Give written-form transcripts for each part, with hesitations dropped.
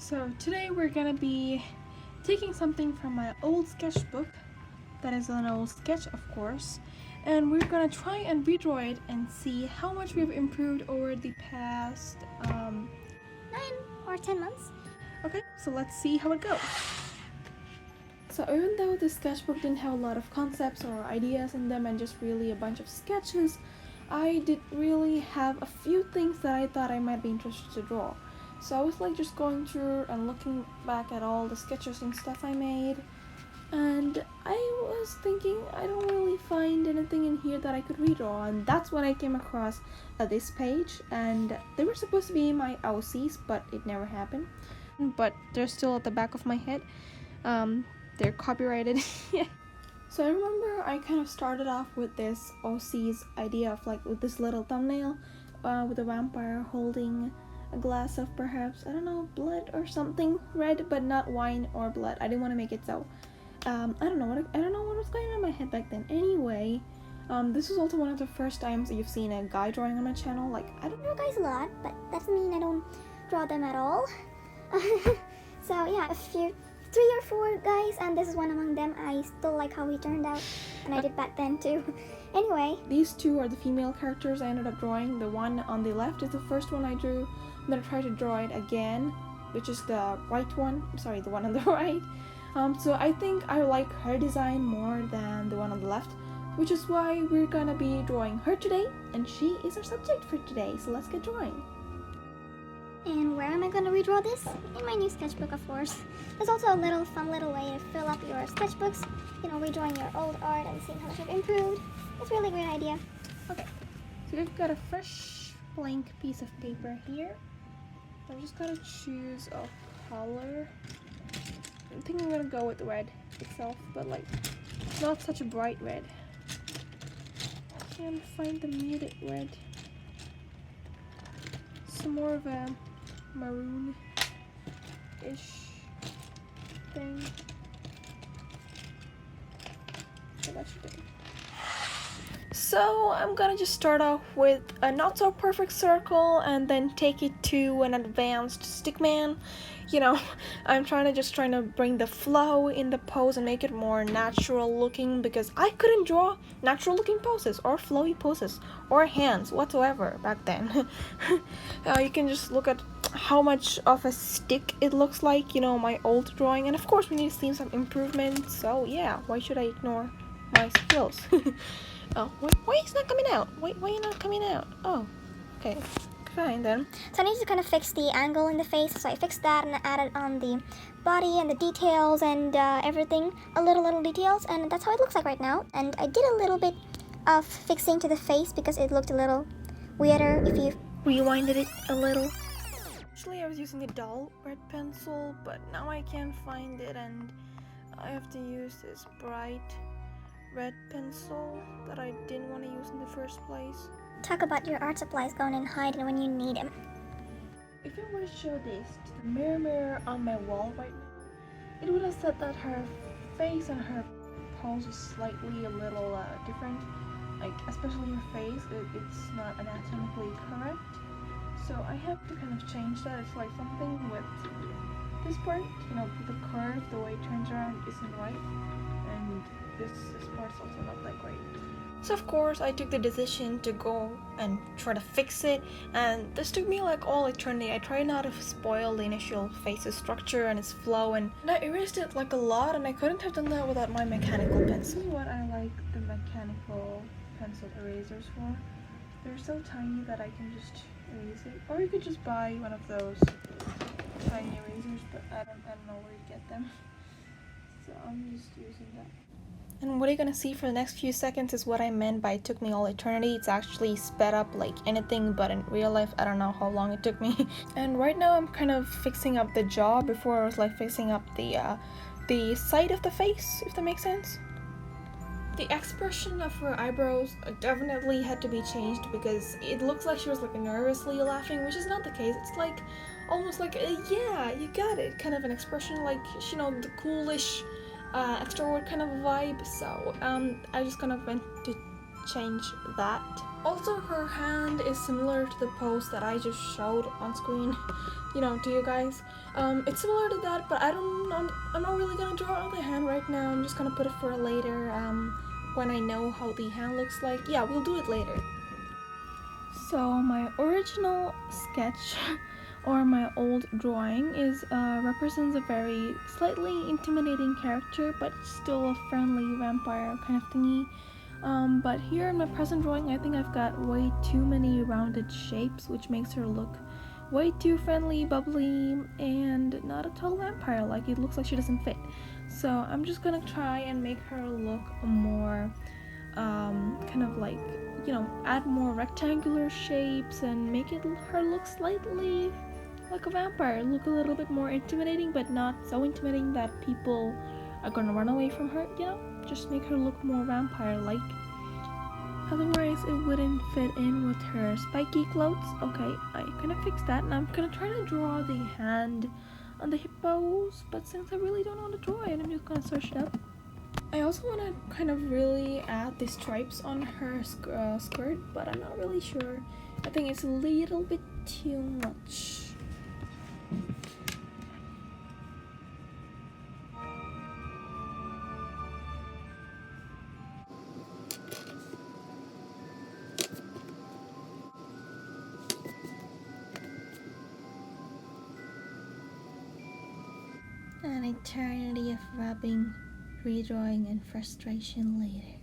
So today we're gonna be taking something from my old sketchbook, that is an old sketch of course, and we're gonna try and redraw it and see how much we've improved over the past 9 or 10 months. Okay, so let's see how it goes. So even though the sketchbook didn't have a lot of concepts or ideas in them and just really a bunch of sketches, I did really have a few things that I thought I might be interested to draw. So I was like just going through and looking back at all the sketches and stuff I made, and I was thinking I don't really find anything in here that I could redraw, and that's when I came across this page, and they were supposed to be my OCs, but it never happened. But they're still at the back of my head. They're copyrighted. Yeah. So I remember I kind of started off with this OC's idea of like with this little thumbnail with a vampire holding a glass of perhaps, I don't know, blood or something red, but not wine or blood. I didn't want to make it so. I don't know what was going on in my head back then. Anyway, this was also one of the first times you've seen a guy drawing on my channel. Like, I don't I draw guys a lot, but that doesn't mean I don't draw them at all. So yeah, a few 3 or 4 guys, and this is one among them. I still like how he turned out, and I did back then too. Anyway, these two are the female characters I ended up drawing. The one on the left is the first one I drew. Then I tried to draw it again, which is the right one. Sorry, the one on the right. So I think I like her design more than the one on the left, which is why we're gonna be drawing her today, and she is our subject for today. So let's get drawing. and where am I going to redraw this? In my new sketchbook, of course. There's also a fun little way to fill up your sketchbooks, redrawing your old art and seeing how much you've improved. It's a really great idea. Okay, so we've got a fresh blank piece of paper here. I'm just gonna choose a color. I think I'm gonna go with red itself, but like not such a bright red. I can't find the muted red. Some more of a maroon-ish thing. So that should do. So I'm gonna just start off with a not so perfect circle and then take it to an advanced stickman. I'm trying to bring the flow in the pose and make it more natural looking, because I couldn't draw natural looking poses or flowy poses or hands whatsoever back then. You can just look at how much of a stick it looks like, my old drawing, and of course we need to see some improvement. So yeah, why should I ignore my skills? Oh, why is not coming out? Why are you not coming out? Oh, okay, fine then. So I need to kind of fix the angle in the face, so I fixed that and added on the body and the details and everything, little details, and that's how it looks like right now. And I did a little bit of fixing to the face because it looked a little weirder if you rewinded it a little. Actually, I was using a dull red pencil, but now I can't find it, and I have to use this bright red pencil that I didn't want to use in the first place. Talk about your art supplies going in hiding when you need them. If I were to show this to the mirror on my wall right now, it would have said that her face and her pose is slightly a little different. Like, especially her face, it's not anatomically correct. So I have to kind of change that. It's like something with this part, the curve, the way it turns around isn't right. And this part's also not that great. So of course I took the decision to go and try to fix it, and this took me like all eternity. I tried not to spoil the initial face's structure and its flow, and I erased it like a lot, and I couldn't have done that without my mechanical pencil. What I like the mechanical pencil erasers for, they're so tiny that I can just erase it. Or you could just buy one of those tiny erasers, but I don't know where you get them. So I'm just using that. And what you're gonna see for the next few seconds is what I meant by it took me all eternity. It's actually sped up like anything, but in real life I don't know how long it took me. And right now I'm kind of fixing up the jaw. Before I was like fixing up the side of the face, if that makes sense. The expression of her eyebrows definitely had to be changed, because it looks like she was like nervously laughing, which is not the case. It's like almost like yeah, you got it, kind of an expression, like the coolish extrovert kind of vibe. So I just kind of went to change that. Also, her hand is similar to the pose that I just showed on screen, you know, to you guys. It's similar to that, but I'm not really gonna draw out the hand right now. I'm just gonna put it for later, when I know how the hand looks like. Yeah, we'll do it later. So my original sketch or my old drawing is represents a very slightly intimidating character, but still a friendly vampire kind of thingy. But here in my present drawing, I think I've got way too many rounded shapes, which makes her look way too friendly, bubbly, and not a total vampire. Like, it looks like she doesn't fit. So I'm just gonna try and make her look more kind of like, you know, add more rectangular shapes and make her look slightly like a vampire, look a little bit more intimidating, but not so intimidating that people are gonna run away from her, you know, just make her look more vampire-like. Otherwise, it wouldn't fit in with her spiky clothes. Okay, I kind of fixed that, and I'm gonna try to draw the hand on the hippos, but since I really don't know how to draw it, I'm just gonna search it up. I also want to kind of really add the stripes on her skirt, but I'm not really sure. I think it's a little bit too much. An eternity of rubbing, redrawing, and frustration later.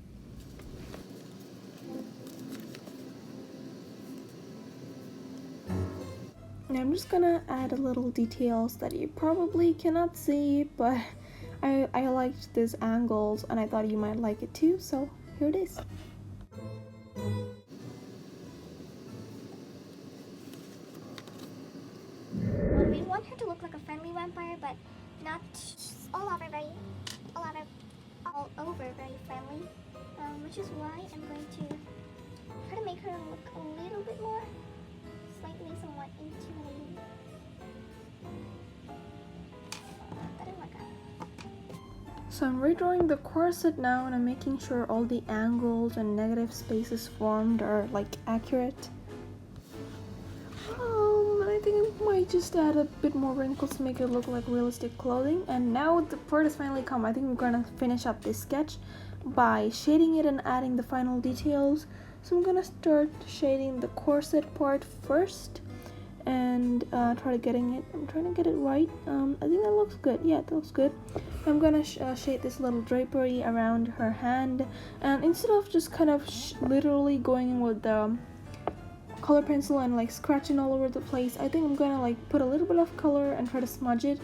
Now I'm just gonna add a little details that you probably cannot see, but I liked these angles and I thought you might like it too, so here it is. Well, we want her to look like a friendly vampire, but not all over very friendly, which is why I'm going to try to make her look a little bit more slightly somewhat intimidating. That didn't work out. So I'm redrawing the corset now, and I'm making sure all the angles and negative spaces formed are like accurate. I think I might just add a bit more wrinkles to make it look like realistic clothing. And now the part has finally come. I think we're gonna finish up this sketch by shading it and adding the final details. So I'm gonna start shading the corset part first and I'm trying to get it right. I think that looks good. Yeah, that looks good. I'm gonna shade this little drapery around her hand, and instead of just kind of literally going in with the color pencil and like scratching all over the place, I think I'm gonna like put a little bit of color and try to smudge it,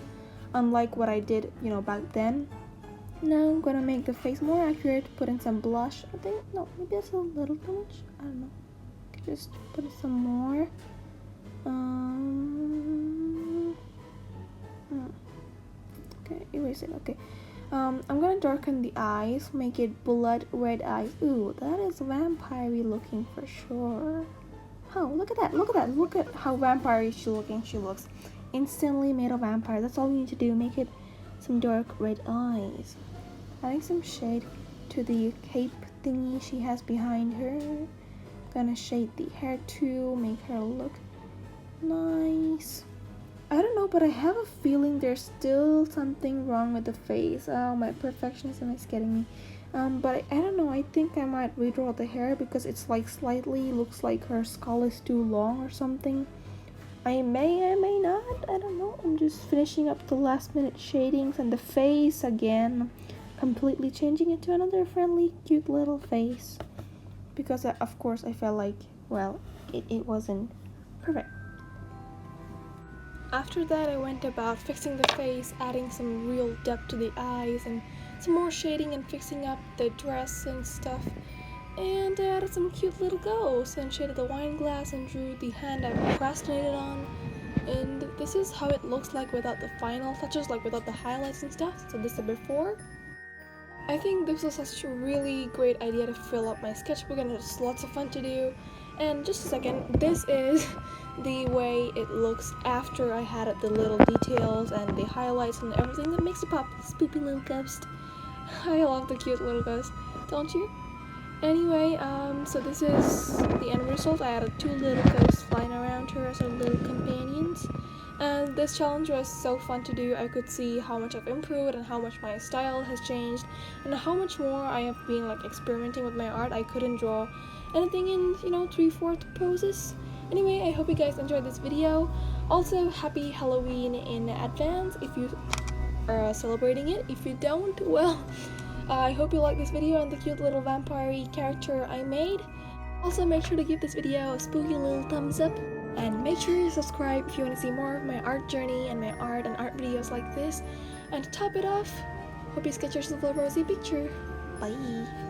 unlike what I did, you know, back then. Now I'm gonna make the face more accurate, put in some blush. I think, no, maybe that's a little too much. I don't know. Just put in some more. Okay, erase it. Okay. I'm gonna darken the eyes, make it blood red eyes. Ooh, that is vampire-y looking for sure. Oh, look at that, look at that, look at how vampire-y looking she looks. Instantly made a vampire. That's all we need to do, make it some dark red eyes. Adding some shade to the cape thingy she has behind her. Gonna shade the hair too, make her look nice. I don't know, but I have a feeling there's still something wrong with the face. Oh, my perfectionism is getting me. But I don't know, I think I might redraw the hair because it's like slightly looks like her skull is too long or something. I may not, I don't know. I'm just finishing up the last minute shadings, and the face again, completely changing it to another friendly, cute little face. Because of course I felt like, well, it wasn't perfect. After that I went about fixing the face, adding some real depth to the eyes and some more shading and fixing up the dress and stuff. And I added some cute little ghosts and shaded the wine glass and drew the hand I procrastinated on. And this is how it looks like without the final touches, like without the highlights and stuff. So this is the before. I think this was such a really great idea to fill up my sketchbook, and it's lots of fun to do. And just a second, this is the way it looks after I had the little details and the highlights and everything that makes it pop. Spoopy little ghost. I love the cute little ghost, don't you? Anyway, so this is the end result. I added 2 little ghosts flying around her as her little companions. And this challenge was so fun to do. I could see how much I've improved and how much my style has changed and how much more I have been like experimenting with my art. I couldn't draw anything in 3/4 poses. Anyway, I hope you guys enjoyed this video. Also, happy Halloween in advance if you are celebrating it. If you don't, well, I hope you like this video and the cute little vampire character I made. Also, make sure to give this video a spooky little thumbs up. And make sure you subscribe if you want to see more of my art journey and my art and art videos like this. And to top it off, hope you sketch yourself a rosy picture. Bye!